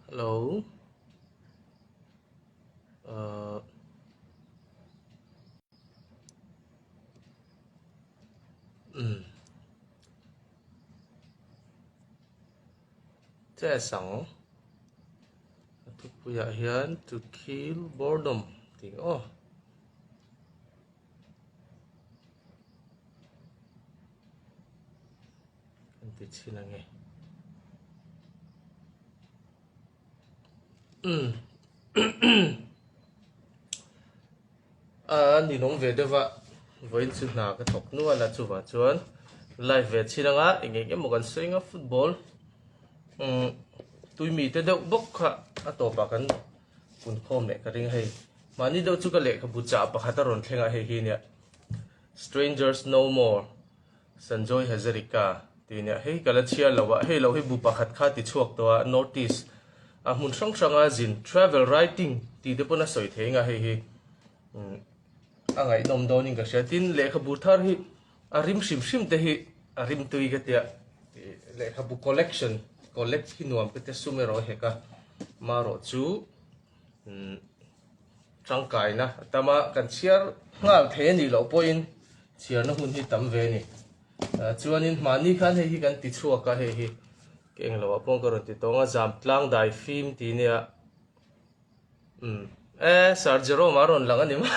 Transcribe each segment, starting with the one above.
Hello. Ờ, ừm, Thế sẵn tôi bây giờ hiện to kill boredom thì cái gì xin là nghe. Ừm, Anh nông về đây vợ với chút nào cái thọc nữa là chú vợ chuan lại về chỉ là ngã nghe cái một con swing of football. Ừm, tôi mi tới đâu bốc khá à tổ bà kan kun khom này cái riêng hay mà ni đâu chú cái lệ cái bút chả bà khát rồi khen hay hi nè Strangers No More Sanjoy Hazarika thì nè hey cái là chia lâu hey lâu hey bu pakhat kha ti chuak to notice mun sang sang a zin travel writing ti de pona soi the nga hey hi angai nom do ning ka shatin le kha bu thar hi a rim sim sim te hi a rim tui ka tia le kha bu collection collect hi nuam ka te sumero he ka maro chu trangkai na tama kan chiar ngal the ni lo point chiar na hun hi tam ve ni chuanin mani khan hi kan ti chhuak ka hi keng lo apong ko ron ti tonga jam tlang dai film ti nia sarjero maron lang ani ma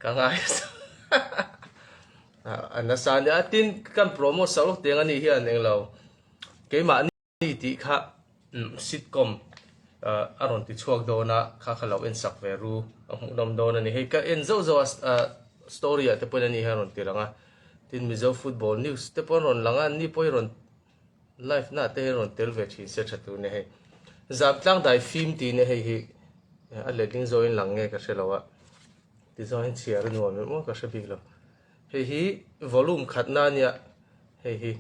ka ngai anasan ya tin kan promo sa lo teng ani hian eng lo ke ma ni ti kha sitcom aron ti chuak do na kha kha lo en sak ve ru nom do na ni he ka en zo zo story te pon ani haron ti ranga tin mizo football news te pon ron langa ni poi ron life na te ron tel ve thi se thatu ne he zap tlang dai film ti ne he hi a le ding zo in lang nge ka se lawa ti zo in chiar nu me mo ka se big lo he hi volume khatna nia he hi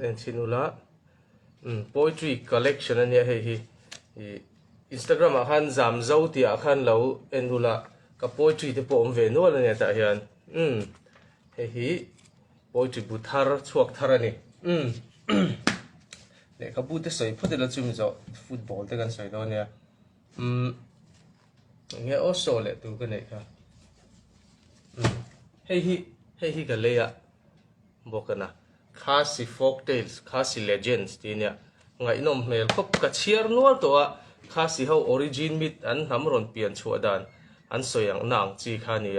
en chinula poetry collection ania he hi Instagram a khan zam zo ti a khan lo enula ka poetry te po om ve no la ne ta hian he hi poetry bu thar chuak thar ani le ka bu te soi phute la chum zo football te kan soi do nia nghe ô sô lệ tu cái này cả hey hi cái lấy à bốc cái na khasi folk tales khasi legends tí nè ngày nom mel khop cả chiar nual to à khasi how origin mit an ham ron pian chua dan an soyang nang chi kha ni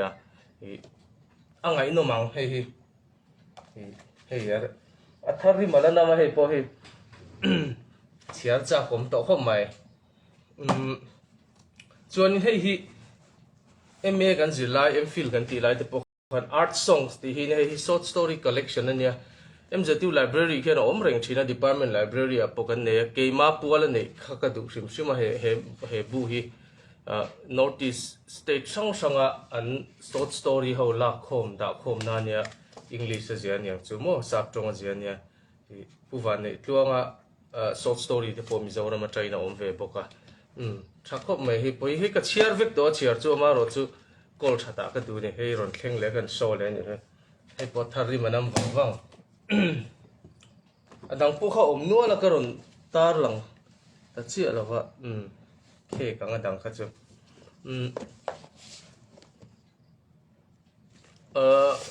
à ngày nom ang hey hey à athari malana ma hey po hey chiar cha kom to khom mai chuan hey hi em mê gan zir lai em feel gan ti lai te pok han art songs ti hi nei hi short story collection ania em zatiu library khian om reng thina department library a pokan ne ke ma puala nei khaka du sim sima he bu hi notice state sang sanga an short story ho la khom da khom na nia english a zian yang chu mo sap tong a zian nia puwan nei tluanga short story te pom zo rama traina om ve boka thakop mai hi poi hi ka chiar vek to chiar chu ma ro chu kol thata ka du ne hei ron thleng le kan so le ni hei po thari manam wang wang adang pu kha om nuala ka ron tar lang ta chi ala wa khe ka nga dang kha chu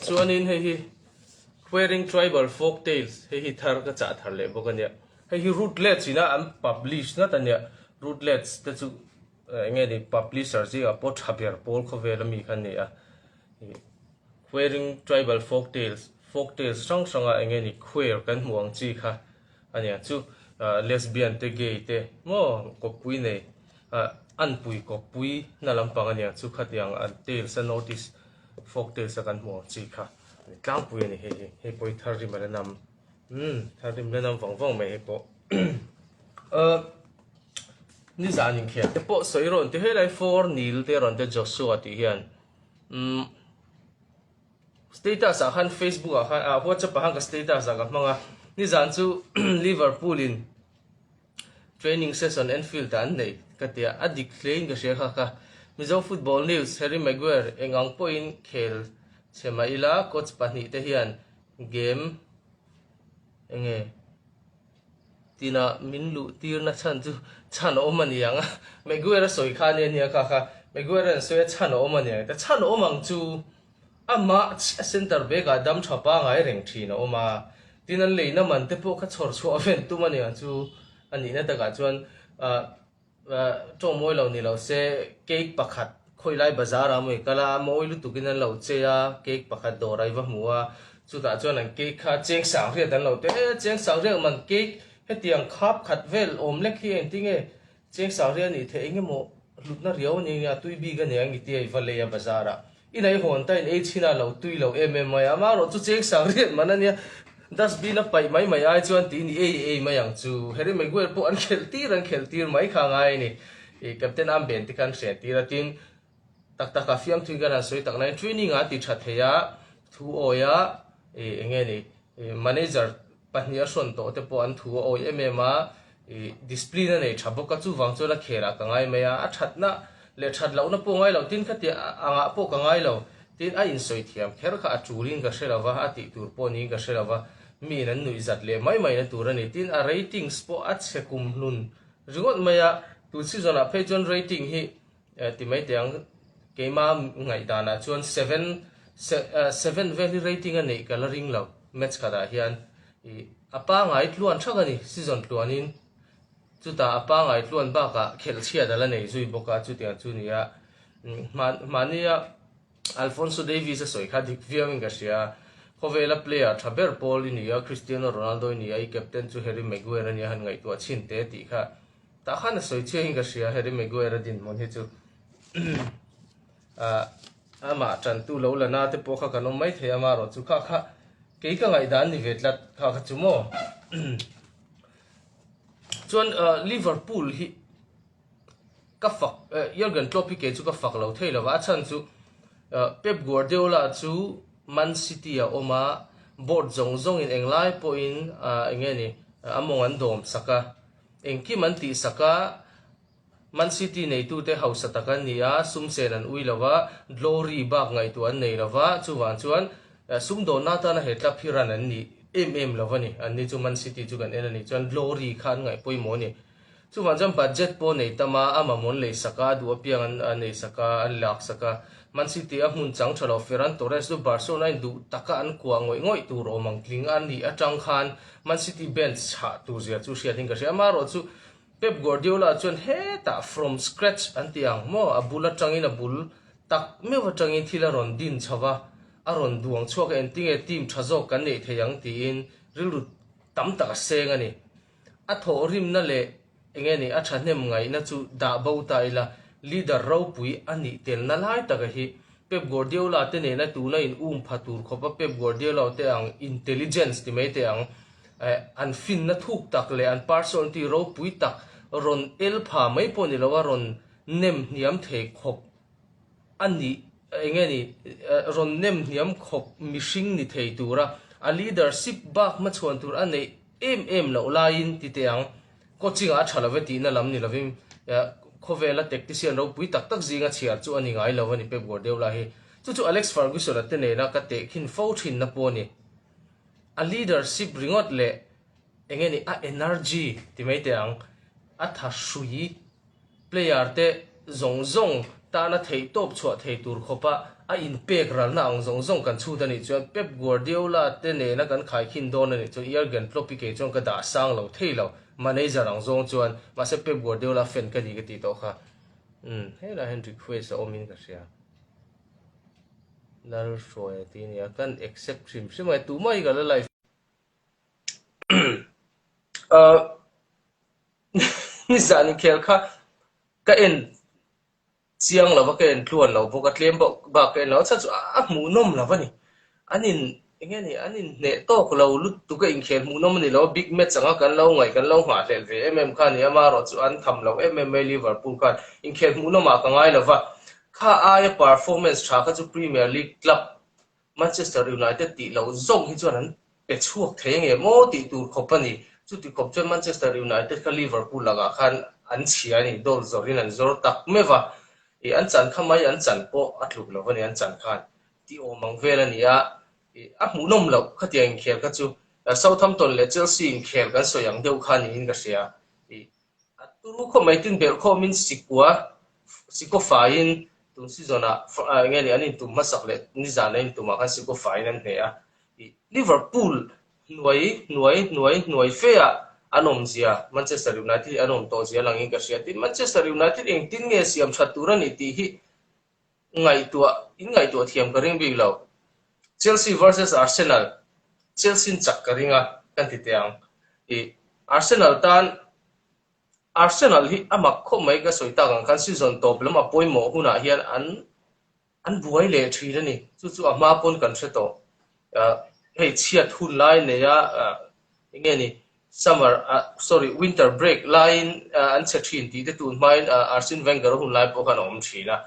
chuanin hei hi queering tribal folk tales hei hi thar ka cha thar le bokania hei hi rootlets ina am publish na tania rootlets te chu nghe đi publisher gì à pot habiar pol kho ve lami khan ni a queering tribal folk tales sang sang a nghe ni queer kan muang chi kha ania chu lesbian te gay te mo ko pui nei an pui ko pui na lampang ania chu khat yang an tales a notice folk tales kan muang chi kha tlang pui ni he poi thar ri mala nam thar ri mala nam wang wang mai he po ni zanin khia te po soi ron te helai for nil te ron te Joshua ti hian status a han Facebook a han WhatsApp a han ka status a ka manga ni zan chu Liverpool in training session Anfield an nei ka tia adik klein ka share kha mizo football news Harry Maguire engang point khel chema ila coach pani te hian game enge tina min lu tir na chan o man yang Maguire soi kha ne nia kha Maguire soi chan o man yang ta chan o mang chu ama center back adam thapa ngai reng thina o ma tinan leina man te po kha chhor chu aven tu mani chu ani na ta ga chuan tong moi lo ni lo se cake pakhat khoi lai bazar amoi kala moi lu tukin lo cheya cake pakhat dorai wa muwa chu ta chuan an cake kha cheng sang re dan lo te cheng sang re man cake he tiang khap khat vel om le khi en tinge cheng sang re ni the inge mo lutna riau ni ya tui bi ga ne ang ti ai vale ya bazara inai hon ta in e china lo tui lo mm ya ma ro chu cheng sang re manania dustbin a pai mai mai ai chuan ti ni e mai ang chu heri mai guer po an khel tir mai kha ngai ni e captain am ben ti kan se ti ra tin tak tak a fiam thui gan soi tak nai training a ti tha theya thu o ya e enge ni manager pahnia son to te po an thu o mm a discipline nei thabo ka chu wang chola khera ka ngai mai a thatna le that lo na po ngai lo tin khati anga po ka ngai lo tin a in soi thiam kher kha aturin ka shelawa ati tur po ni ka shelawa mi nan nui zat le mai mai na turani tin a ratings po at sekum nun ringot maya tu si zona patron rating hi ti mai tiang keima ngai dana chuan 7 value rating ani coloring lo match kada hian apa ngai tluan thakani season tluanin chuta apa ngai tluan ba ka khel chhia dala nei zui boka chu tia chu nia mania Alfonso Davies soi kha dik viewing ka sia Hovela player Traber Paul in ya Cristiano Ronaldo in ya captain chu Harry Maguire ni han ngai tu chin te ti kha ta khan soi che hinga sia Harry Maguire din mon he chu ama chan tu lo la na te po kha kanom mai the ama ro chu kha ke ka ngai dan ni vetlat kha chu mo chuan Liverpool hi ka fak Jurgen Klopp ke chu ka fak lo thei lo wa chan chu Pep Guardiola chu Man City a oma board zong in englai po in enge ni among an dom saka engki man ti saka Man City nei tu te house ataka nia sum sen an uilawa glory bak ngai tu an nei lawa chuwan chuan sum do na ta na hetla phiran an ni lawani an ni chu Man City chu kan enani chuan glory khan ngai poi mo ni chuwan jam budget po nei tama ama mon le saka du piang an nei saka an lak saka Man City a mun chang thalo Ferran Torres du Barcelona du taka an kwa ngoi tu ro mang tling an ni atang khan Man City bench cha tu zia chu sia thing ka sia ma ro chu Pep Guardiola chuan he ta from scratch an tiang mo abula tangin abul tak mewa tangin thila ron din chawa aron duang chuak en tinge team thazok kan nei theyang ti in rilu tam taka seng ani a tho rim na le enge ni a thanem ngai na chu da bo ta ila leader ro pui ani tel na lai taka hi Pep Guardiola te ne na tu na in phatur khopa Pep Guardiola te ang intelligence ti mai te ang an fin na thuk tak le an personality ro pui tak ron el pha mai po ni lawa ron nem niam the khop ani enge ni ron nem niam khop mishing ni thei tura a leadership bak ma chon tur ani lo lain ti te ang coaching a thalawe ti na lam ni lovim Kovela tactician ro pui tak zinga chiar chu ani ngai lo ani Pep Guardiola hi chu Alex Ferguson at ne na ka te khin fo thin na po ni a leadership ringot le engeni a energy ti mai te ang a tha shui player te zong ta na thei top chwa thei tur khopa a impact ral na ang zong kan chu dani chuan Pep Guardiola te ne na kan khai khin don ani chu Jurgen Klopp ke chong ka da sang lo thei lo manager ang zong chuan ma se Pep Guardiola fan ka ni ka ti to kha he la Henry Quest omin ka sia lar shoya ti ni kan accept him simai tu mai ga la life ni zani khel kha ka en chiang lawa ka en tluan lo boka tlem ba ka en lo cha chu a mu nom lawa ni anin enge ni anin ne to ko lo lut tu ka in khel mu nom ni lo big match anga kan lo ngai kan lo hma hlel ve khan ni ama ro chu an tham lo Liverpool kan in khel mu nom ma ka ngai lawa kha a performance tha ka chu Premier League club Manchester United ti lo zong hi chuan an pe chuak theng e mo ti tur khopani chu ti khop chuan Manchester United ka Liverpool laga khan an chia ni dol zorin an zor tak mewa an chan khamai an chan po atluk lo ani an chan khan ti o mang vela ni a mu nom lo khatiang khel ka chu Southampton le Chelsea in khel kan soyang deuh khan in ka sia i turu kho mai tin bel kho min siko fain tun season a nge ni anin tum masak le ni zan in tuma kan siko fain an ne a Liverpool nuai fe a anom zia Manchester United anom to zia langin ka sia tin Manchester United eng tin nge siam thatura ni ti hi ngai tua thiam ka ring bi lo Chelsea versus Arsenal Chelsea chak ka ringa kan ti tiang Arsenal tan Arsenal hi amak kho mai ka soita kan season top lama poimo huna hian an buai le thira ni chu ama pon kan seto hei chiat hun lai ne ya nge ni winter break line an chathin ti te tun mai Arsene Wenger hun lai po kan om thina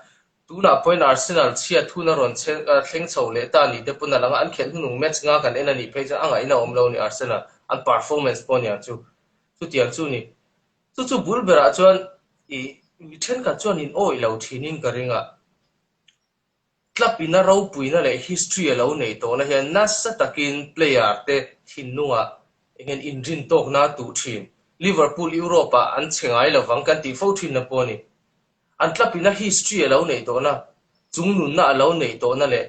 tuna point Arsenal chiat hun ron thleng chho le ta ni te puna langa an khel hunu match nga kan enani pheja anga ina om lo ni Arsenal an performance pon ya chu tiang chu ni chu bulbera chuan mi then ka chuan in oi lo thinin ka ringa club ina ro puina le history lo nei to na hian na sa takin player te thinnuwa ingen injin tok na tu thin Liverpool Europa an chengai lawang kan ti fo thin na poni an club ina history lo nei to na chungnun na lo nei to na le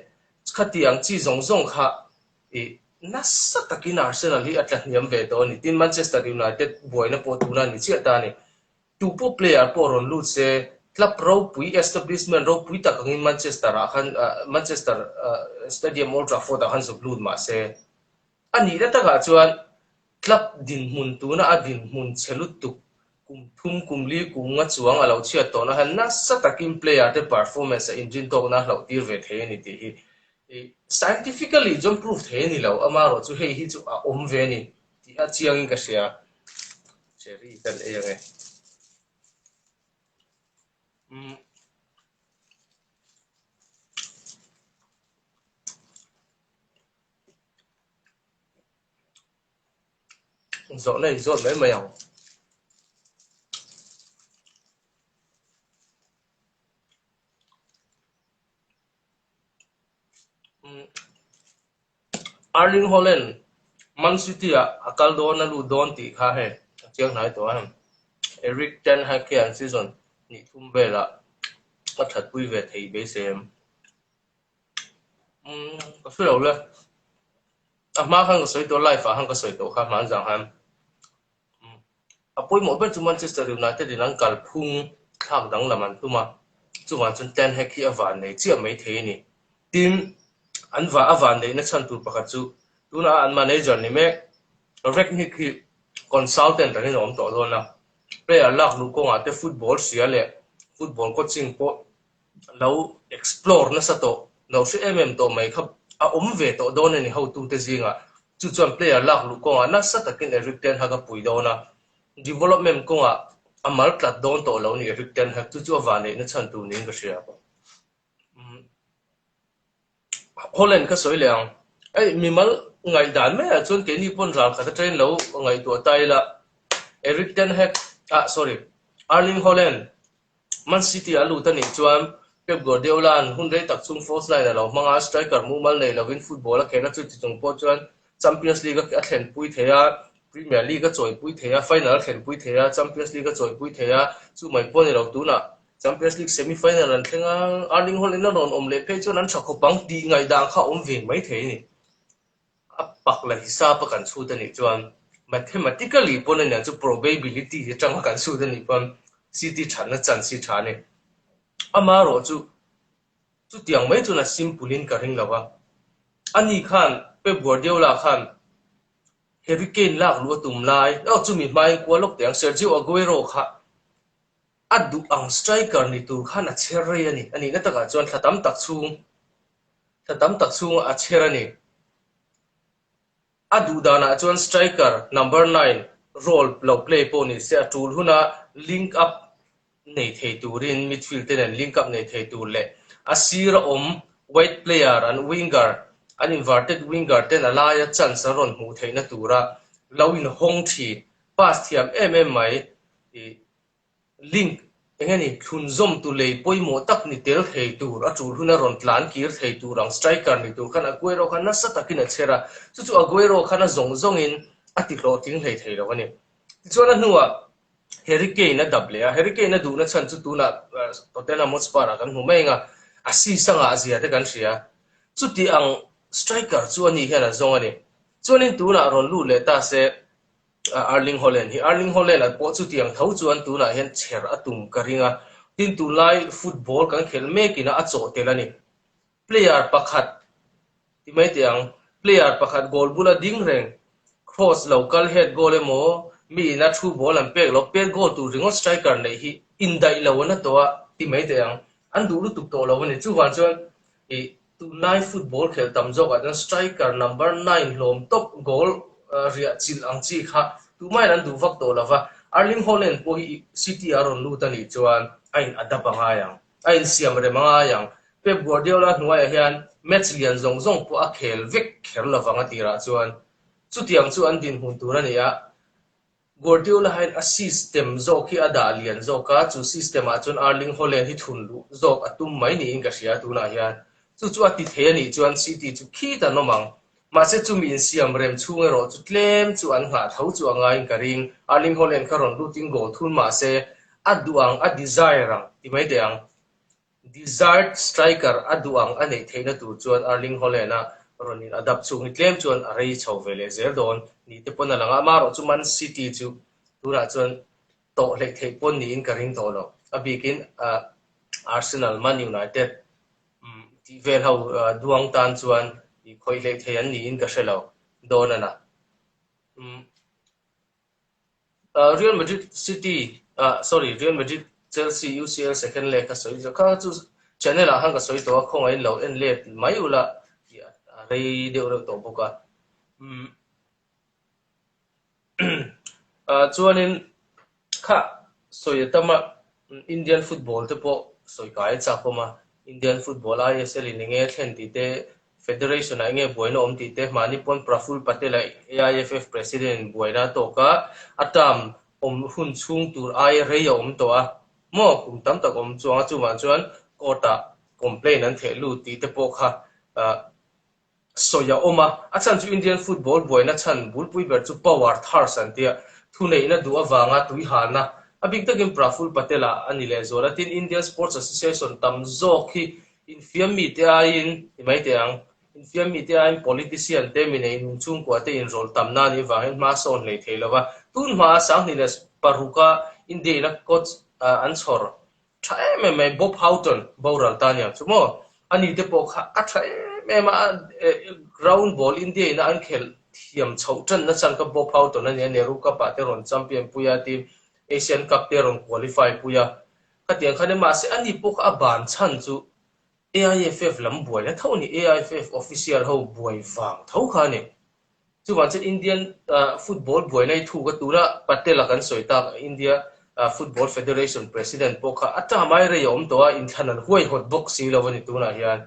khatiang chi zong kha na sa takin Arsenal hi atla niam ve to ni tin Manchester United boina po tu na ni chi ta ni tu po player po ron lut se club ro pui establishment ro pui tak in Manchester Manchester Stadium Old Trafford han so lut ma se ani da ta ga chuan club din mun tu na adin mun chelut tu kum li nga chuang alo chia to na han na sa takin player te performance engine to na lo tir ve the ni ti hi scientifically jump proof the ni lo amaro chu hei hi chu om ve ni ti a chiang in ka sia cherry kan e yang e rõ này rõ mấy mèo Erling Haaland Man City akal don na lu don ti kha he chiang nai to han Eric Ten Hag kian season ni thum vela ka that pui ve thei be sem ka su lo le ma khang ka soi to life hang ka soi to kha man jang han apoi mo ben chu Manchester United din ang kal phung thak dang laman tuma chuwa chun Ten Hag hi awan nei chi mai thei ni tin anwa awan nei na chan tur pakhat chu tuna an manager ni me Rangnick hi consultant ran nom to don na player lak lu ko ate football sia le football coaching po lo explore na sa to no se to mai khap a ve to don ni how to te zinga chu chuan player lak lu ko na sa takin Eric Ten Hag pui do na development ko amal tlat don to lo ni Eric Ten Hag chu awan nei na chan tu ning ka sia Holland ka soi leang ai mimal ngai dan me chun ke ni pon ral kha train lo ngai to tai la Eric Ten Hag Erling Haaland Man City alu ta ni chuan Pep Guardiola an hun dei tak chung force line lo manga striker mu mal nei lo win football a khena chu ti chung po chuan Champions League a thlen pui theya Premier League a choi pui theya final thlen pui theya Champions League a choi pui theya chu mai pon lo tu na Champions League semi final an thenga Erling Haaland ron om le pe chuan an thakho pang ti ngai dang kha om ve mai thei ni pak la hisab kan chu ta ni chuan mathematically pon na chu probability hi tang kan chu ta ni pon City chan na chan si thane amaro chu tiang mai chu na simple in ka ring lawa ani khan Pep Guardiola khan Harry Kane lak lu tum lai chu mi mai ko lok tiang Sergio Aguero kha adu ang striker ni tur khan a cherre ani na taka chuan thatam tak chung a cherre ni adu dana chuan striker number 9 role lo play po ni se atul huna link up nei thei turin midfield ten link up nei thei tur le asira wide player and winger an inverted winger ten alaya chance ron mu theina tura lawin hong thi pass thiam mai link nghe ni khun zom tu lei poi mo tak ni tel thei tu a chu huna ron tlan kir thei tu rang striker ni tu khana Aguero khana sa takin a chera chu Aguero khana zong in ati lo ting thei thei lo ni chuan nuwa Harry Kane na double a Harry Kane na du na chan chu tu na Tottenham Hotspur kan hu mai nga asi sanga azia te kan sia chu ti ang striker chu ani hian a zong ani chuan in tu na ron lu le ta se Erling Haaland a po chu tiang tho chuan tu na hian cher atum karinga tin tu lai football kan khel mekina a chaw telani player pakhat ti mai tiang player pakhat goal bula ding reng cross local head goal emo mi na thu ball an pek lo pek goal tu ringo striker nei hi in dai lo na to ti mai tiang an du lu tuk to lo ni chu wan chuan e tu lai football khel tam jok a striker number 9 lom top goal ria chil ang chi kha tu mai ran du vak to lova Erling Haaland po hi City aron lu tani chuan ain adapanga yang ain siam re manga yang Pep Guardiola hnuai hian match lian zong po a khel vek kher lawanga tira chuan chu tiang chu an din hun tur ania Guardiola hain a system zo khi ada lian zo ka chu system a chuan Erling Haaland hi thun lu zok atum mai ni in ka sia tu na hian chu ati the ni chuan City chu khi ta no mang mà sẽ chú mình xem rem chung rồi chú lem chú anh hạ thấu chú anh ai cái ring Erling Haaland cái rong looting goal thun mà sẽ aduang a desire rằng thì mấy đảng desired striker aduang anh ấy thấy nó tụ chuan Erling Haaland à rồi nhìn adap chung lem chuan ở đây chầu về lệ dễ đòn ni tiếp bên là ngã rồi chú Man City chú tu ra chuan tổ lệ thấy bên nhìn cái ring tổ lo à begin Arsenal Man United thì về hậu duang tan chuan i khoi le the an ni in ka shelo don na Real Madrid City Real Madrid Chelsea UCL second leg ka soi ka chu channel a hang ka soi to khong ai lo en le mai ula rei de ro to boka chuanin kha soi tama Indian football te po soi kai cha poma Indian football ISL in nge thlen ti te Federation ay nge buena ti te Manipon Praful Patel AIFF President buena to ka atam hun chung tur ai rei to a mo kum tam tak chuang chu man chuan kota complain an the lu ti te po kha soya oma achan chu Indian football buena chan bulpui ber chu power thar san tia thu nei na du awanga tui hana abig takin Praful Patela anile zora tin Indian Sports Association tam zo khi infiam mi te in mai te ang infiam mi te in politician te mi nei nun chung kwa te in rol tam na ni wa hen ma son le theilawa tun ma sang ni les paruka inde na coach an chor thae me Bob Houghton boral tania chumo ani te po kha a thae me ma ground ball inde na an khel thiam chho tan na chan ka Bob Houghton ani neru ka pa te ron champion puya team Asian Cup te ron qualify puya ka tiang khane ma se ani po kha ban chan chu AIFF lam buai na thau ni AIFF official ho buai wang thau kha ni chu wan chet Indian football buai nei thu ka tura patela kan soita India Football Federation President po kha ata mai re yom to in thanan huai hot box si lo ni tu na hian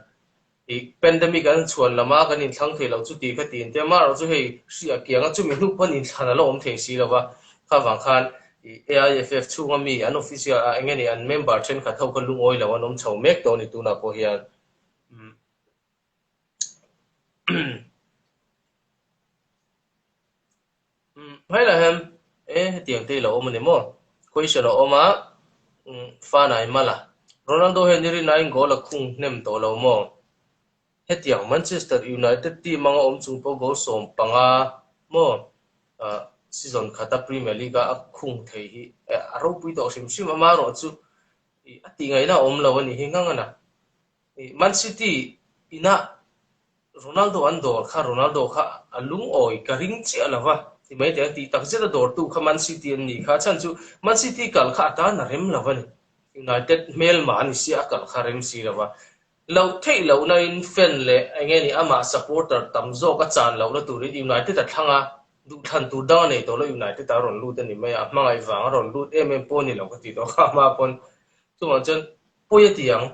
i pandemic an chuan lama kan in thlang thei lo chu ti ka tin te ma ro chu hei sia kianga chu mi nu pan in thana lo om thei si lo wa kha wang khan AIFF chunga mi an official engeni an member chen kha thau ka lungoi lo anom chho mek to ni tu na po hian hay là hem tiang te lo om ni mo question o ma fa nai mala Ronaldo Henry nai goal a khung nem to lo mo hetiang Manchester United team manga om chung po go som panga mo season khata Premier League a khung thei hi aro pui to sim sim ama ro chu ati ngai na om lo ni hingang na Man City ina Ronaldo andor kha Ronaldo kha alung oi ka ring chi alawa ti mai te ti tak zeta dor tu kha Man City ni kha chan chu Man City kal kha ta na rem lawan United mel man si a kal kha rem si lawa lo thei lo na in fan le ange ni ama supporter tam zo ka chan lo na tu ri United ta thanga du than tu da nei to lo United ta ron lu te ni mai a mangai wang ron lu po ni lo ka ti to kha ma pon chu ma chen poye tiang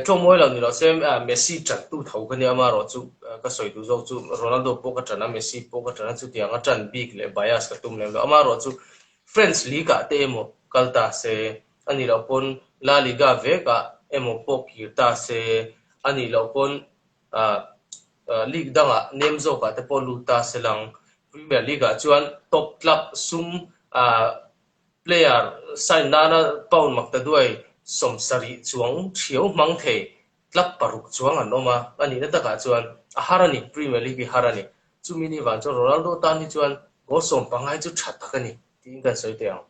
trong mỗi lần nó xem Messi trận tu thấu cái này mà rồi chú cái sợi tu rồi chú Ronaldo po cái trận Messi po cái trận chú tiếng cái trận big le bias cái tum le mà rồi chú French League cái temo kalta se ani lo pon La Liga veka emo pok kirta se ani lo pon league danga nemzo ka te pon luta selang Premier League chuan top club sum player sign nana paun makta duai som sari chuang thiau mang the club paruk chuang an oma ani na taka chuan a harani Premier League harani chumini wan chu Ronaldo tan hi chuan go som pangai chu that takani tin kan soi teang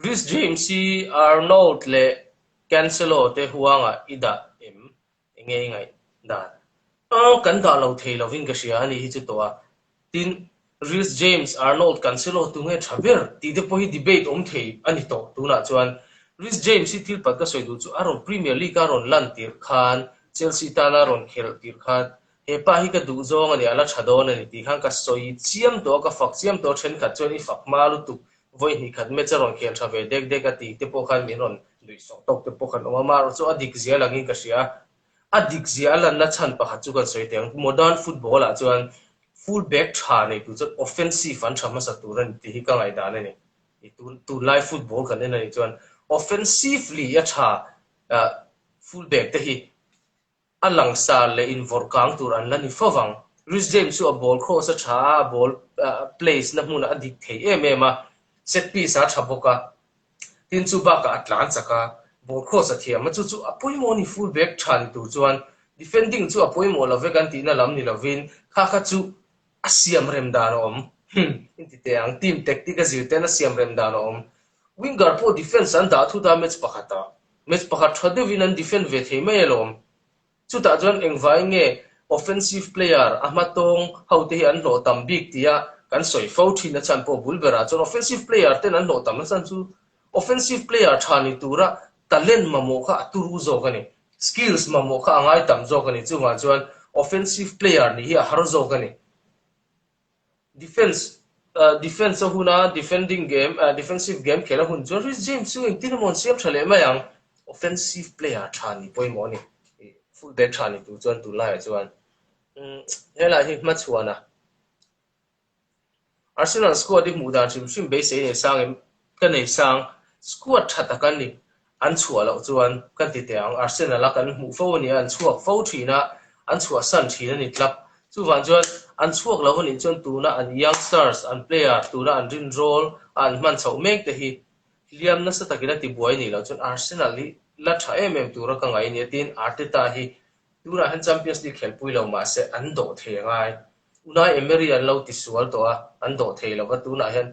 Rhys James si Arnold le Cancelo te huanga ida nge ngai da kan da lo thei lo vin ka sia ani hi chu to a tin Rhys James Arnold Cancelo tu nge thaber ti de po hi debate thei ani to tu na chuan Rhys James si thil pat ka soi du chu aron Premier League aron lan tir khan Chelsea ta na ron khel tir khan he pa hi ka du zong ani ala thadon ani ti khan ka soi chiam to ka fak chiam to then ka choni fak ma lu tu voi ni khat me charon khel tha ve dek dek ati te po khan min ron lui sok tok te po khan oma ma ro chu adik zia langin ka sia adik zia lan na chan pa chu kan soi teng modern football a chuan full back tha nei tu chu offensive an thama sa turan ti hi ka ngai da ne ni tu live football kan ne ni chuan offensively ya tha full back te hi alang sa le in vor kang tur an lani fawang Rhys James chu a ball cross a tha ball place na hmuna adik thei em a set piece a thaboka tin chu ba ka atlan chaka ball cross a thiam chu chu apoi mo ni full back than tu chuan defending chu apoi mo la vegan ti na lam ni lovin kha kha chu asiam rem dan om inti te ang team tactic a zir ten asiam rem dan om winger po defense an da thu da match pakhat thade win an defend ve thei mai lom chu ta chuan engwai nge offensive player ahmatong haute hi an lo tam big tia kan soi fo thina chan po bulbera chuan offensive player ten an lo tam na chan chu offensive player thani tura talent mamo kha turu zo gani skills mamo kha angai tam zo gani chunga chuan offensive player ni hi har zo gani defense huna defending game defensive game khela hun chuan Rhys James chu tin mon siam thale mayang offensive player thani poimo ni full back thani tu chuan tu lai chuan hela hi ma chuana Arsenal squad di mudan chim be se ne sang kan nei sang squad thata kan ni an chua lo chuan kan ti te ang Arsenal kan mu fo ni an chuak fo thina an chua san thina ni club chu wan chuan an chuak lo ni chuan tu na an youngsters an player tu na an rin roll an man chau mek te hi liam na sa takina ti buai ni lo chuan Arsenal li la tha tu ra ka ngai ni tin Arteta hi tu ra han Champions League khel pui lo ma se an do the ngai Unai Emery an lo ti sual to a an do thei lo ka tu na hian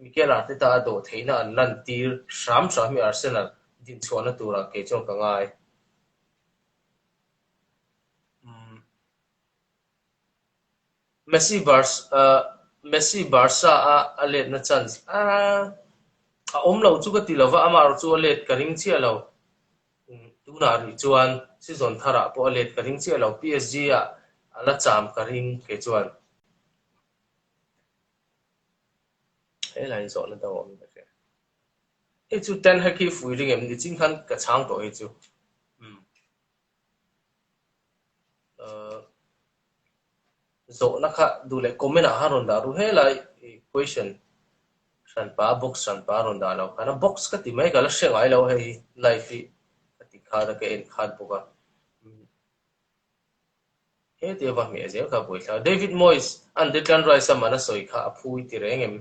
Mikel Arteta do theina an lan tir sham mi Arsenal din chuana tura ke chong ka ngai Messi Barca a let na chance a lo chu ka ti lova amar chu let ka ring chia lo tu na ri chuan season thara po let ka ring chia lo PSG a ala cham ka ring ke chuan e lai zo na daw mi ke e chu ten ha ki fui ring em ni ching khan ka chang to e chu zo na kha du le comment a haron da ru he lai question san pa box san pa ron da lo kana box ka ti mai ka la she ngai lo he life ka ti kha da ke en khat boka he te va me je ka boi tha David Moyes and Declan Rice mana soi kha aphui ti reng em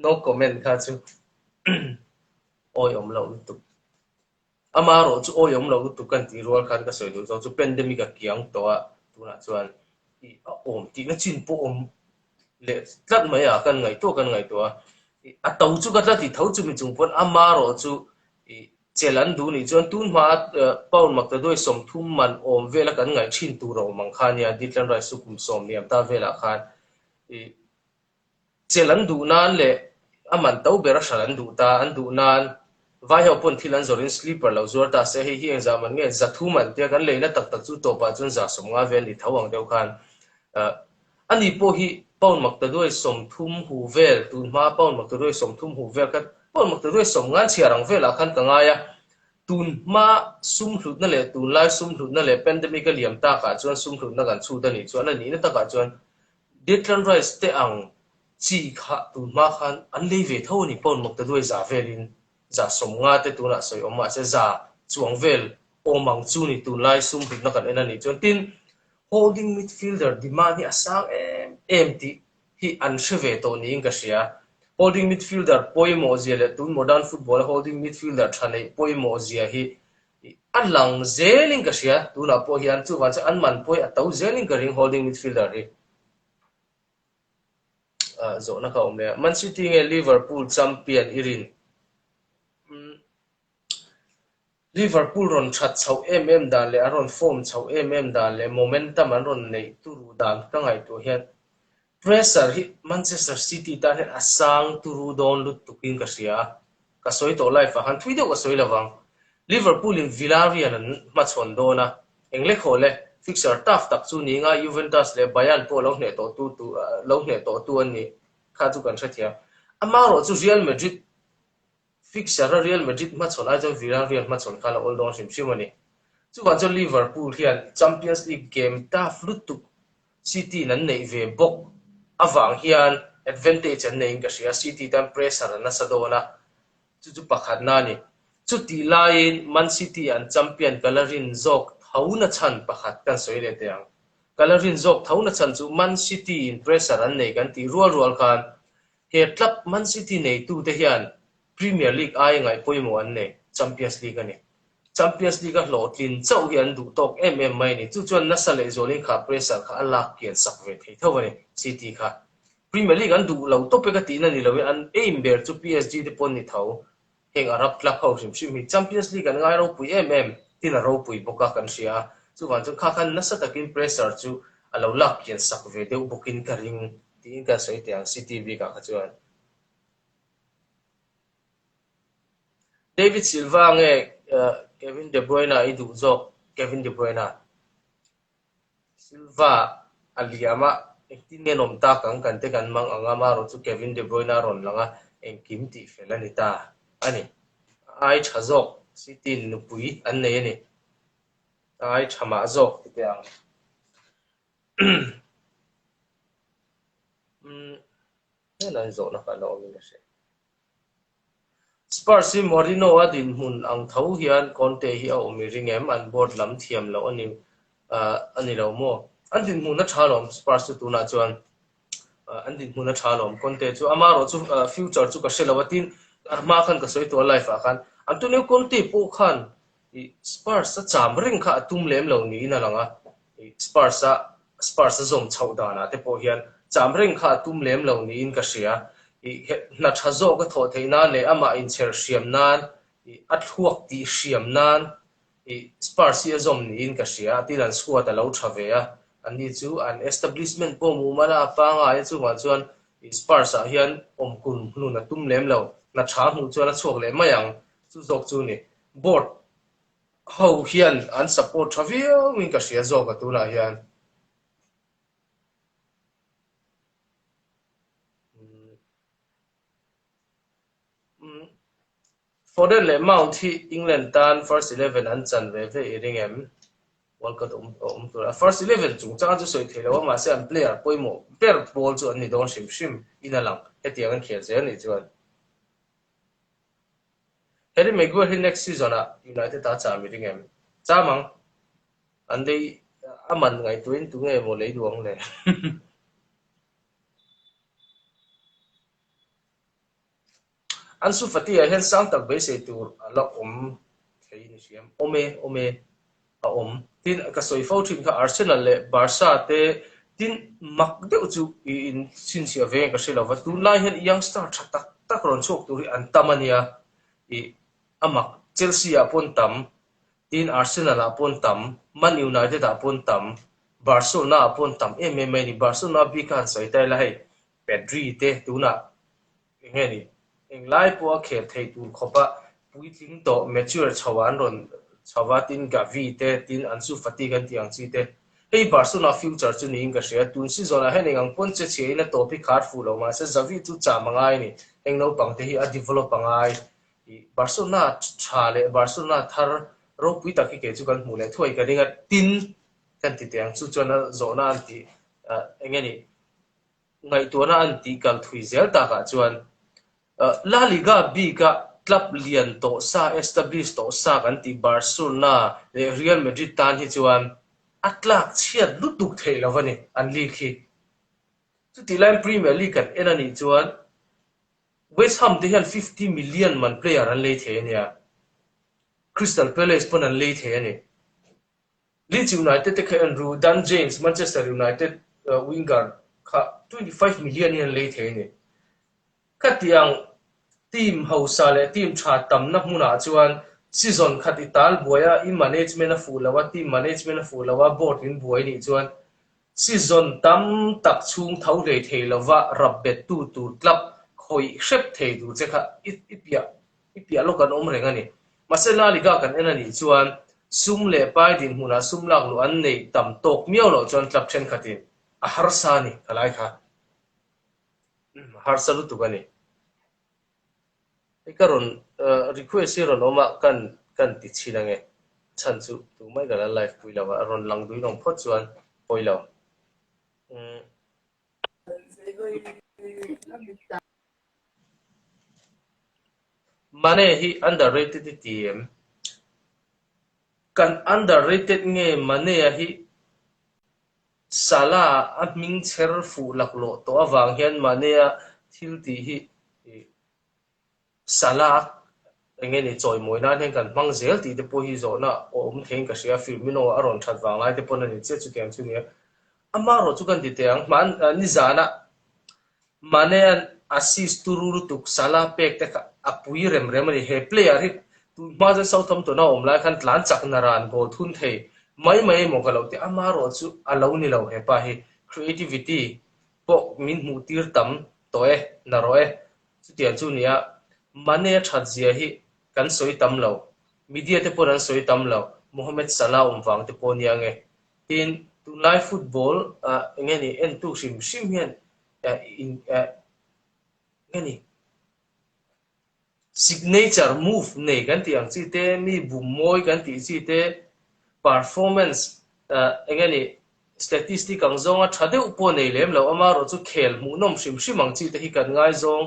no comment kha chu oi om lo tu amaro chu oi om lo tu kan ti rol khan ka soi du chu pandemic ka kiang to a tu na chuan i om ti na chin po om le tlat mai a kan ngai to a tau chu ka tla ti thau chu mi chung pon amaro chu chelan du ni chuan tun ma paul mak ta doi som thum man om vela kan ngai thin tu ro mang khan ya Declan Rice su kum som niam ta vela khan chelan du nan le aman tau bera shalan du ta an du nan vai ho pon thilan zorin sleeper lo zor ta se hi exam an nge zathu man te kan leina tak tak chu to pa chun za som nga vel ni thawang deu khan ani po hi paul mak ta doi som thum hu vel tu ma paul mak ta doi som thum hu vel ka paul mak ta doi som ngan chiarang vela khan ka nga ya tun ma sum hlut na le tun lai sum hlut na le pandemic liam ta ka chuan sum hlut na kan chu da ni chuan ani na ta ka chuan Declan Rice te ang chi kha tun ma khan an le ve tho ni pon mok ta doi za velin za som nga te tuna soi oma se za chuang vel omang chu ni tun lai sum hlut na kan ena ni chuan tin holding midfielder demand hi asang empty hi an sheve to ni inga sia holding midfielder poimo zia le tun modern football holding midfielder thanei poimo zia hi an lang zeling ka sia tuna po hian chu wan cha an man poi atau zeling ka ring holding midfielder hi zo na ka omle Man City nge Liverpool champion irin Liverpool ron chat chau dan le aron form chau dan le momentum an ron nei turu dan ka ngai to hian pressure hi Manchester City ta hen asang turu don lut tukin ka sia ka soi to life han thui de ka soi lawang Liverpool in Villarreal an ma chon dona engle khole fixture tough tak chu ni nga Juventus le Bayern po lo hne to lo hne to an ni kha chu kan thia amaro chu Real Madrid fixture Real Madrid ma chon a jo Villarreal ma chon khala all don sim simani chu wan cho Liverpool hian Champions League game tough lut tu City nan nei ve bok awang hian advantage an nei ka sia City tan pressure na sadona chu pakhat na ni chu ti lain Man City an champion colorin zok thauna chan pakhat kan soile teang colorin zok thauna chan chu Man City in pressure an nei kan ti rual khan he club Man City nei tu te hian Premier League ai ngai poimo an nei Champions League ani Champions League a hlotlin chau hian du tok mai ni chu chuan na sale zolin kha pressure kha alak kian sak ve thei thawani City kha Premier League an du lo tope ka ti na ni lo an aim ber chu PSG de pon ni thau heng arab club ho sim sim Champions League an ngai ro pui tin a ro pui boka kan sia chu wan chu kha khan na sa takin pressure chu alo lak kian sak ve deu bukin ka ring tin ka soi tiang City bi ka chuan David Silva nge Kevin De Bruyne i du zok Kevin De Bruyne Silva aliama tin nge nom ta kan te kan mang anga ma ro chu Kevin De Bruyne ron langa en kim ti felani ta ani ai chazok City nu pui an nei ani ai chama zok ti ang nan zo na ka no mi se Spurs Mourinho adin hun ang thau hian Conte hi a omi ringem an board lam thiam lo ani lo mo an din mun na thalom Spurs tu na chuan an din mun na thalom Conte chu amaro chu future chu ka selawatin arma khan ka soi to life a khan Antonio Conte po khan Spurs sa cham ring kha tum lem lo ni na langa Spurs zom chau da na te po hian cham ring kha tum lem lo ni in ka sia na thazo ka tho theina le ama in cher siam nan at huak ti siam nan Spurs hi zom ni in ka sia ti lan squad a lo thave a ani chu an establishment po mu mana pa nga chu ma chuan Spurs a hian kun hnu na tum lem lo na tha mu chuan a chok le mayang chu zok chu ni board ho hian an support thavia min ka sia zok a tu na hian Foden le Mount hi England tan first 11 an chan ve iringem World Cup tura first 11 chung chang chu soi thelo ma se an player poimo per ball chu an ni don sim inalang hetiang an khel je ni chuan Harry Maguire hi next season a United ta cha iringem chamang an dei aman ngai tuin tu nge mo lei duang le Ansu Fati a hian sang tak be se tur ala thei ni siam ome a tin ka soi fo thin ka Arsenal le Barca te tin mak deuh chu in sin sia ve ka sela wa tu lai hian youngster tak ron chok turi an tamania amak Chelsea a pon tam tin Arsenal a pon tam Man United a pon tam Barcelona a pon tam mai ni Barcelona bi kan soi tai lai Pedri te tuna nge ni eng lai po khel thei tur khopa pui tling to mature chawan ron chawatin Gavi te tin Ansu Fati kan tiang chi te hei Barcelona future chu ning ka sia tun si zona hening ang pon che che na topic khar fu lo ma se Xavi chu cha mangai ni eng no pang te hi a develop pangai Barcelona chale Barcelona thar ro pui ta ke chu kan mu le thoi ka ringa tin kan ti tiang chu chona zona anti engeni ngai to na anti kal thui zel ta ka chuan La Liga B ka club lian to sa establish to sa kan ti Barcelona le Real Madrid tan hi chuan atlak chiat lutuk thei lovani an li khi chu ti line Premier League kan enani chuan West Ham te hian 50 million man player an lei the ania Crystal Palace pon an lei the ani Leeds United te kha an ru Dan James Manchester United winger kha 25 million an lei the ani khatiang team hausa le team tha tam na hmuna chuan season khatital boya in management a fulawa team management a fulawa board in boy ni chuan season tam tak chung thau le theilawa rabbet tu tur club khoi hrep thei du che kha ipia lokan om rengani masela liga kan enani chuan sum le pai din huna sum lak lu an nei tam tok miaw lo chuan club chen khatin a harsa ni kalai kha harsa lu tu gani ikaron request ron oma kan ti chinange chanchu tu mai gala live puilawa ron lang dui nong phot chuan poilo mane hi underrated team kan underrated nge mane hi sala a ming cher fu laklo to awang hian mane a thil ti hi sala engeni choi moina hen kan mang zel ti te po hi zo na om theng ka sia Firmino aron that wang lai te pon ani che chu tiang chu ni ama ro chu kan ti tiang man ni zana mane an assist tururu tuk sala pek te ka apui rem rem ani he player hi tu ma jan southam to na om lai khan tlan chak na ran go thun thei mai mo ka lo te ama ro chu alo ni lo he pa hi creativity po min mu tir tam to e na ro e chu tiang chu nia mane that zia hi kan soi tam lo media te pon an soi tam lo Mohamed Salah wang te pon yang e tin tu live football ngeni en tu sim hian in ngeni signature move nei kan ti ang chi te mi bum moi kan ti chi te performance ngeni statistic ang zonga thade upo nei lem lo ama ro chu khel mu nom sim ang chi te hi kan ngai zong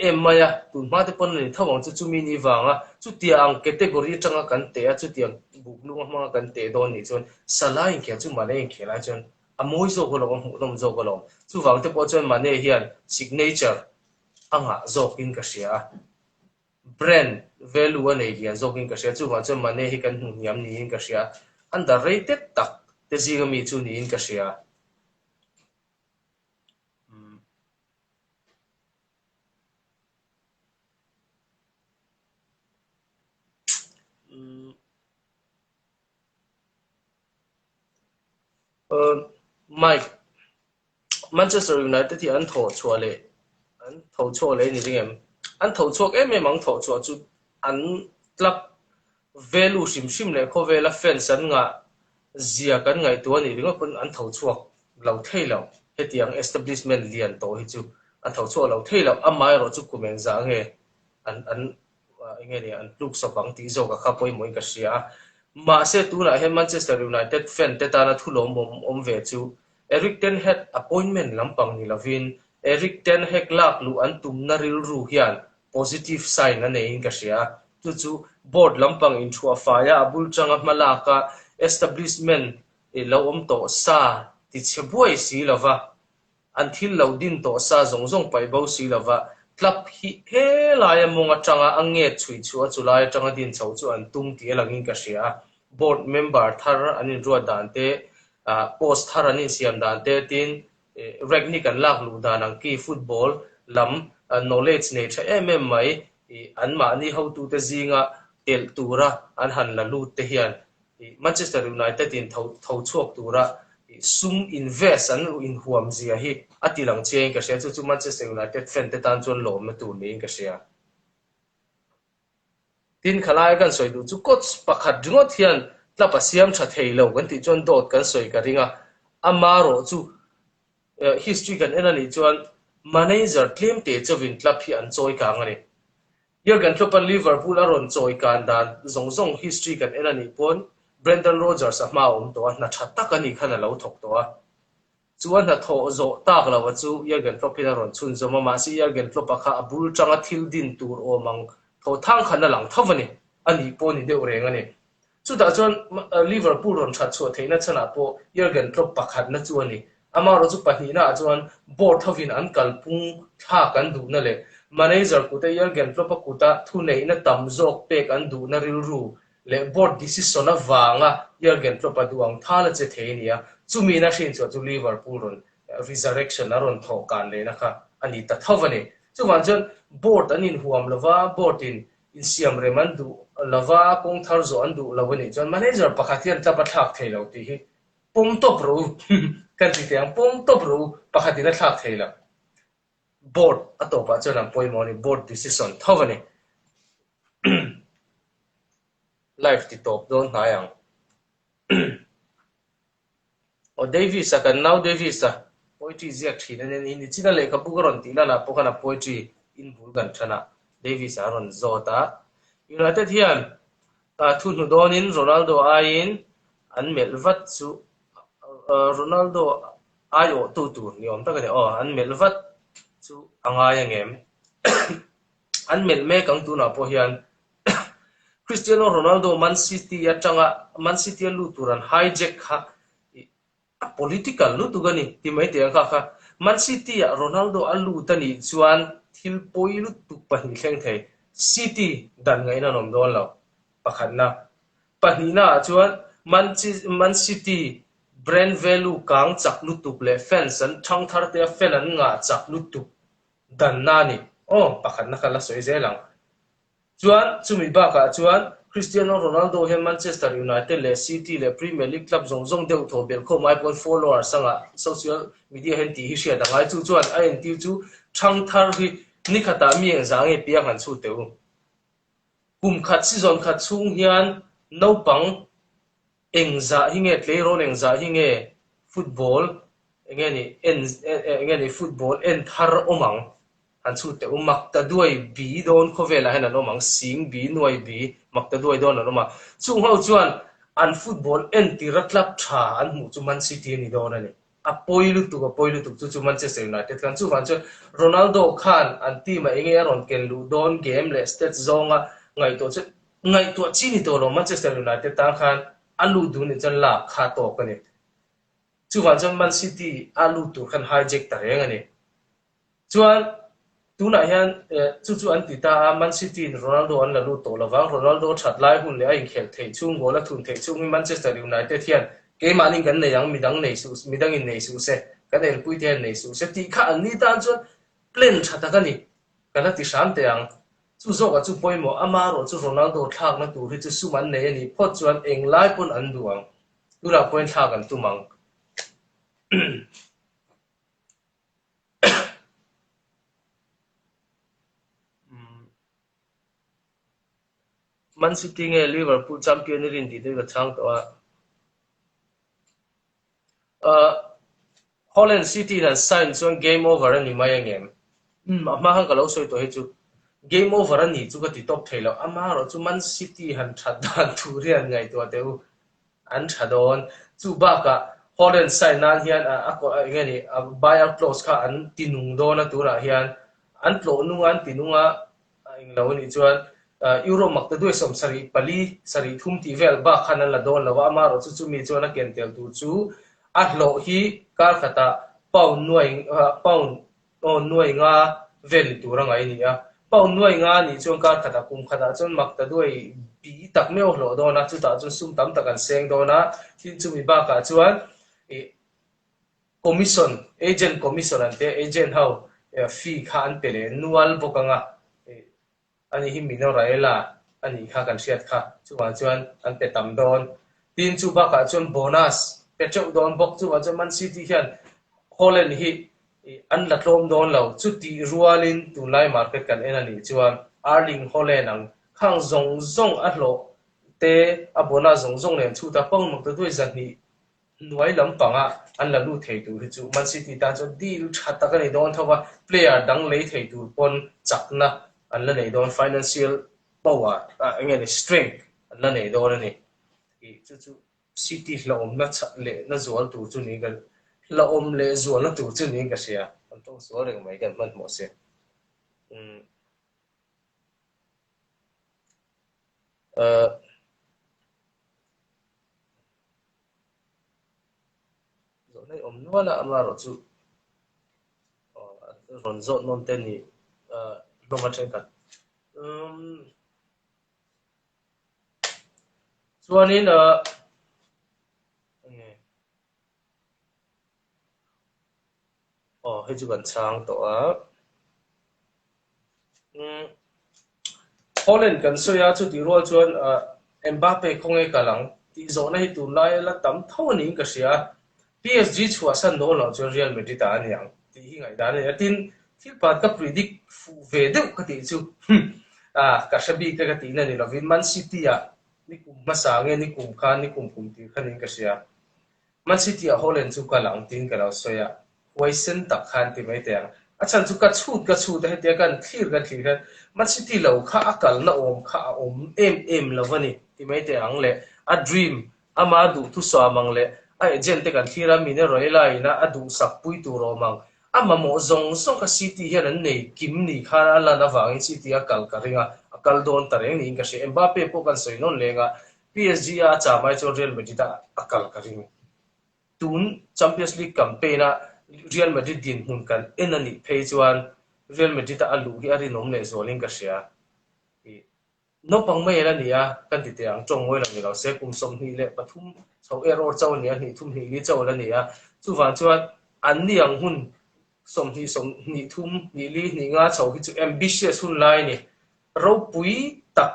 em maya tu ma te pon ni thawang chu chumi ni wanga chu tiang category changa kan te a chu tiang buk lu ma kan te don ni chon Salah in kya chu mane in khela chon amoi zo ko lo mu nom zo ko lo chu wang te po chon mane hian signature anga zokin ka sia brand value an alian zokin ka sia chu wa chon mane hi kan hniam ni in ka sia underrated tak te zigami chu ni in ka sia Mike Manchester United thì ăn thổ chua lệ ăn thổ chua lệ như thế em ăn thổ chua em mang thổ chua chú ăn club value sim lệ có về là fans ăn ngã zia cái ngày tuổi này đúng không ăn thổ chua lâu thay lâu hết tiếng establishment liền tổ hết chú ăn thổ chua lâu thay lâu âm mai rồi chú cũng mình dạng nghe ăn nghe này ăn lúc sau bằng tí rồi cả khắp mỗi cái xia mà sẽ tu lại Manchester United fan te ta na thu lom om ve chu Eric Ten Hag appointment lampang ni lavin Eric Ten Hag lak lu an tum na ril ru hian positive sign na nei ka sia chu board lampang in thua faya abul changa malaka establishment e lo om to sa ti chebuai si lova until lo din to sa zong pai bo si lova club hi he lai monga changa ange chui chu chulai changa din chau chu an tum ti langin ka sia board member thar anin ro dante post thar anin siam dante tin regni kan lak lu danang ki football lam knowledge ne tha mai an ma ni how to te zinga tel tura an han la lu te hian Manchester United in thau chuak tura sum invest an in huam zia hi atilang cheng ka sia chu Manchester United fan te tan chon lom na tu ni ka sia tin khalai kan soi du chu coach pakhat ringot hian tla pasiam tha theilo kan ti chon dot kan soi ka ringa amaro chu history kan enani chuan manager claim te chawin club hi an choi ka ngani Jurgen Klopp an Liverpool aron choi kan dan zong history kan enani pon Brendan Rodgers a ma to na thatta kan ni khana lo thok to chuan na tho zo tak lawa chu Jurgen Klopp in aron chun zo ma si Jurgen Klopp kha abul changa thil din tur o mang tho thang khana lang thovani ani pon ni de reng ani chu da chuan Liverpool ron that chu theina chana po Jurgen Klopp pakhat na chu ani ama ro chu pahni na chuan board thovin an kalpung tha kan du na le manager kuta Jurgen Klopp kuta thu nei na tam jok pek an du na ril ru le board decision a wanga Jurgen Klopp duang thala che theinia chumi na shin chu Liverpool ron resurrection aron tho kan le na kha ani ta thovani chu wan jon board anin huam lova board in siam reman du lova kong thar zo an du lawani jon manager pakhatian ta pathak theilo ti hi pom top ro kan ti tiang pom top ro pakhatina thak theila board atopa chona poimoni board decision thovani life ti top don nayang o Davis kan now Davis poetry ziak thina nen in china le ka bugaron ti la po kana poetry in bulgan thana Davis aron zota United hian thunu donin Ronaldo ain an melvat chu Ronaldo ayo tu niom ta ka an melvat chu anga yangem an mel me kang tu na po hian Cristiano Ronaldo Man City ya changa Man City lu turan hijack ha political lu tu gani ti mai te kha Man City ya Ronaldo alu tani chuan thil poi lu tu pahin thleng thei City dan ngai na nom don lo pakhat na pahina chuan Man City brand value kang chak lu tu le fans an thang thar te fan an nga chak lu tu dan na ni pakhat na khala soi zelang chuan chumi ba ka chuan Cristiano Ronaldo he Manchester United le City le Premier League club zong deu tho bel kho mai pon follower sanga social media hen ti hi sia dangai chu chuan a en ti chu thang thar hi ni khata mi eng zang e pia han chu teu kum khat season khat chung hian no pang eng za hi nge tle ron eng za hi nge football enge ni football en thar omang an chu te makta duai bi don khovela hena no mang sing bi nuai bi makta duai don no ma chung ho chuan an football en ti ratlap tha an mu chu Man City ni don ani a poilu tu chu Manchester United kan chu wan chu Ronaldo khan an team a enge ron ken lu don game le stats zonga ngai to chi ni to lo Manchester United ta khan alu du ni chan la kha to kani chu wan chu Man City alu tu khan hijack ta reng ani chuan tuna hian chu an ti ta Man City Ronaldo an la lu to lawa Ronaldo that lai hun le a in khel thei chung gola thun thei chung Manchester United hian ke maning kan nei yang midang in nei su se kan el pui te nei su se ti kha an ni tan chuan plan thata ka ni kana ti sam te ang chu zo ka chu poimo ama ro chu Ronaldo thak na tu ri chu suman nei ani phot chuan eng lai pon an duang tura point thak an tu mang Man City nge Liverpool champion rin ti de chang to Holland City dan sign chuan game over ani mai angem ama han kalo soi to he chu game over ani chu ka ti top thailo ama ro chu Man City han that dan thurian ngai to teu an thadon chu ba ka Holland sign nan hian a ko ngani buyout clause kha an tinung do na tura hian an tlo nungan tinunga inglo ni chuan Euro makta duai som sari thum ti vel ba khanan la don lawa ma ro chu mi chona ken tel tu chu a hlo hi kar khata pound nuai nga vel tu rangai ni a pound nuai nga ni chon kar khata kum khata chon makta duai bi tak me hlo do na chu ta chon sum tam takan seng do na tin chu mi ba ka chuan commission agent commission ante agent how fee khan pele nual bokanga ani hi mino raela ani kha kan siat kha chuan an pe tam don tin chu ba ka chon bonus pe chau don bok chu Man City hian Holland hi an la tlom don lo chu ti rualin tu lai market kan enani chuan Erling Haaland ang khang zong a hlo te a bonus zong len chu ta pong mak ta doi zan ni nuai lam panga an la lu thei tu hi chu Man City ta chu deal thatta ka ni don thawa player dang lei thei tu pon chakna an la nei don financial power anh nghe strength an la nei don ani ki chu city la om na cha le na zual tu chu ni kan la om le zual na tu chu ni ka sia an tong zual reng mai kan man mo se zo nei om no la ama ro chu ron zo non ten ni no ma chen kan chuanin hei chu kan chang to Holland kan soya chu ti ro chuan Mbappe khong e kalang ti zo na hi tu lai la tam tho ni ka sia PSG chua san do lo chu Real Madrid ta niang ti hi ngai da ne tin thil pat ka predict fu ve de ka ti chu ka shabi ka ti na ni lovin Man City ni kum ma sa nge ni kum khan ni kum ti khan ka sia Man City Holland chu ka lang tin ka lo soya Waisen tak khan ti mai te achan chu ka chut he te kan thlir Man City lo kha akal na kha em lovani ti mai te ang le a dream ama du tu so amang le a agent te kan thira mi ne roi lai na adu sak pui tu ro mang ama mo zong so ka City hian an nei kim ni kha la na wangin City akal ka ringa akal don tareng ni ka she Mbappe po kan soinon lenga PSG cha mai cho Real Madrid akal ka ring tun Champions League campaign Real Madrid din hun kan enani phei chuan Real Madrid alu hi ari nom le zoling ka sia no pang mai la nia kan ti te ang chong ngoi la ni lo se kum som hi le pathum chho error chaw nia ni thum hi ni chaw la nia chu van chuan an ni ang hun som ni thum ni li ni nga chaw hi chu ambitious hun lai ni ro pui tak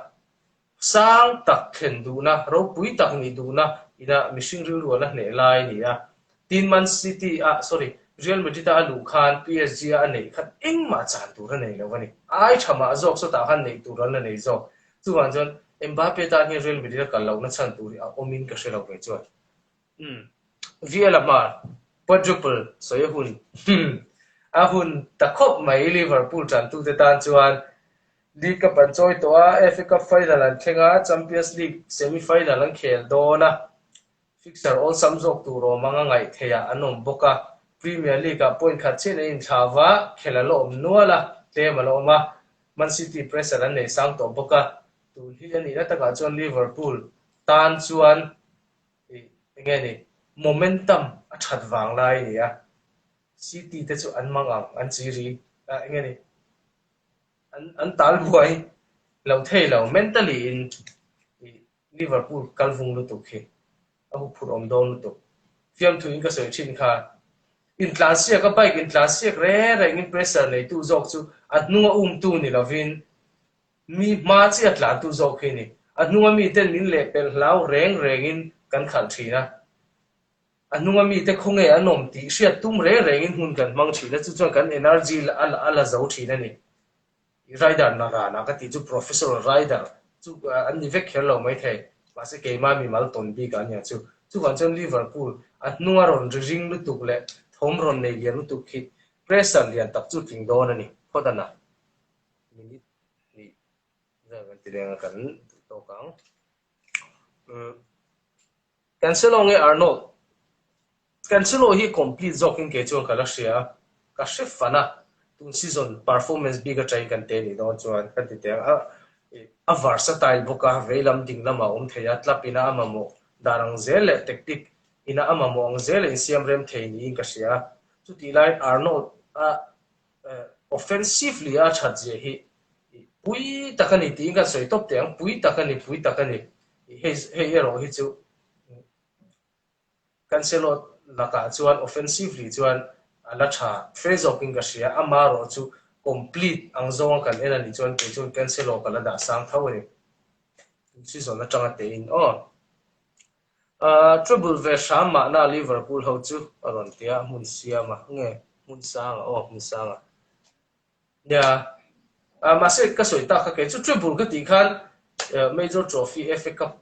sang tak khen du na ro pui tak ni du na ina mishing ru ru na ne lai nia tin Man City sorry Real Madrid alu khan PSG nei khat eng ma chan tu ra nei lo wani ai thama zok so ta khan nei tu ra nei zo chu wan jon Mbappe ta ni Real Madrid ka lo na chan tu ri omin ka shelo ke chuan VLMR quadruple so ye hun hun ta khop mai Liverpool chan tu te tan chuan League Cup an choi to FA Cup final an thenga Champions League semi final an khel do na fixture all samjok tu ro manga ngai theya anom boka Premier League point khat chen in thawa khelalo om nuala te maloma Man City pressure an nei sang to boka tu hi ani na taka chuan Liverpool tan chuan nge ni momentum a that wang lai ni City te chu an mangang an chiri nge ni an tal buai lo thei lo mentally in Liverpool kalvung lu tu khi ahu phur om don lu tu fiam thu in ka soi chin kha in clasia ka bike in clasia re in pressure nei tu jok chu atnunga tu ni lovin mi ma chi atla tu jok khi ni atnunga mi ten min le pel hlau reng in kan khal thina atnunga mi te khonge anom ti sia tum re in hun kan mang thina chu chuan kan energy ala zo thina ni rider na ra na ka ti chu professional rider chu an ni vek khel lo mai thei ma se ke ma mi mal ton bi kan ya chu wan chon Liverpool atnunga ron ring lu tuk le thom ron nei lian lu tuk khi pressure lian tak chu ting don ani khodana minute ni za kan ti lenga kan to kang Cancelo nge Arnold Cancelo hi complete joking ke chuan kala sia ka chef fana tun season performance bigger try kan te ni don chuan kan ti te a versatile boka velam ding lama theya tlapina amamo darang zel tactic ina amamo ang zel in siam rem thei ni ka sia chu ti lai Arnold offensively chat je hi pui takani ti ka soi top te ang pui takani he ero hi chu Cancelo laka chuan offensively chuan ala tha phase of king ka sia amaro chu complete ang zong kan ena ni chuan ke chuan Cancelo kala da sang thawni season na tanga te in triple ve shama na Liverpool ho chu aron tia mun siama nge mun sanga mun sanga ya ma se ka soi ta ka ke chu triple ka ti khan major trophy FA Cup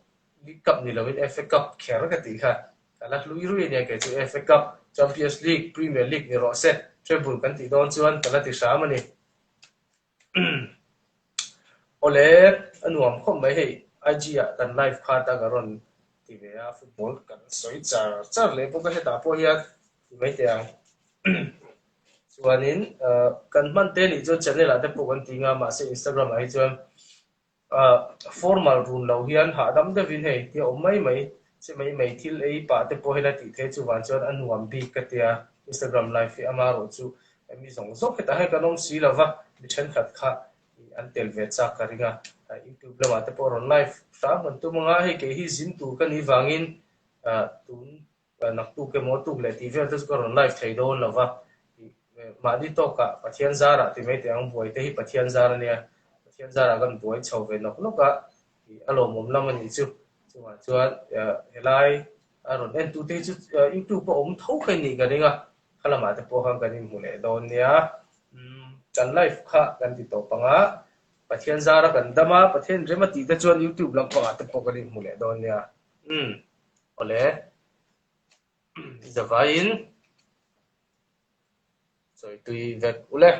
League Cup ni lawin FA Cup kher ka ti khan kala lui ne ke chu FA Cup Champions League Premier League ni ro set triple kan ti don chuan kala ti shama ni ole anuam khom mai hei IG a kan live kha ta garon ti ve a football kan soi char char le po ka heta po hian ti mai te ang chuanin kan man te ni chu channel a te po kan tinga ma se Instagram ai chuan formal run lo hian ha dam de vin hei ti om mai mai se mai mai thil ei pa te po hela ti the chu wan chuan anuam bi ka tia Instagram live fi ama ro chu mi zong zok ta hai kanom si lova mi chen khat kha an tel ve cha karinga YouTube lama te po ron live ta man tu manga hei ke hi zin tu kan hi wangin tun nak tu ke mo tu le ti ve te ko ron live thei do lova ma di to ka pathian zara ti mai te ang buai te hi pathian zara ne pathian zara kan buai chho ve nok nok ka alo mom lam ani chu chuan chuan helai aron en tu te chu YouTube po om thau khai ni ka ringa khalama te po hang kan mu le don nia kan live kha kan ti to panga pathian zara kan dama pathian rema ti te chuan YouTube lam panga te po kan mu le don nia ole zavain rồi tùy việc ule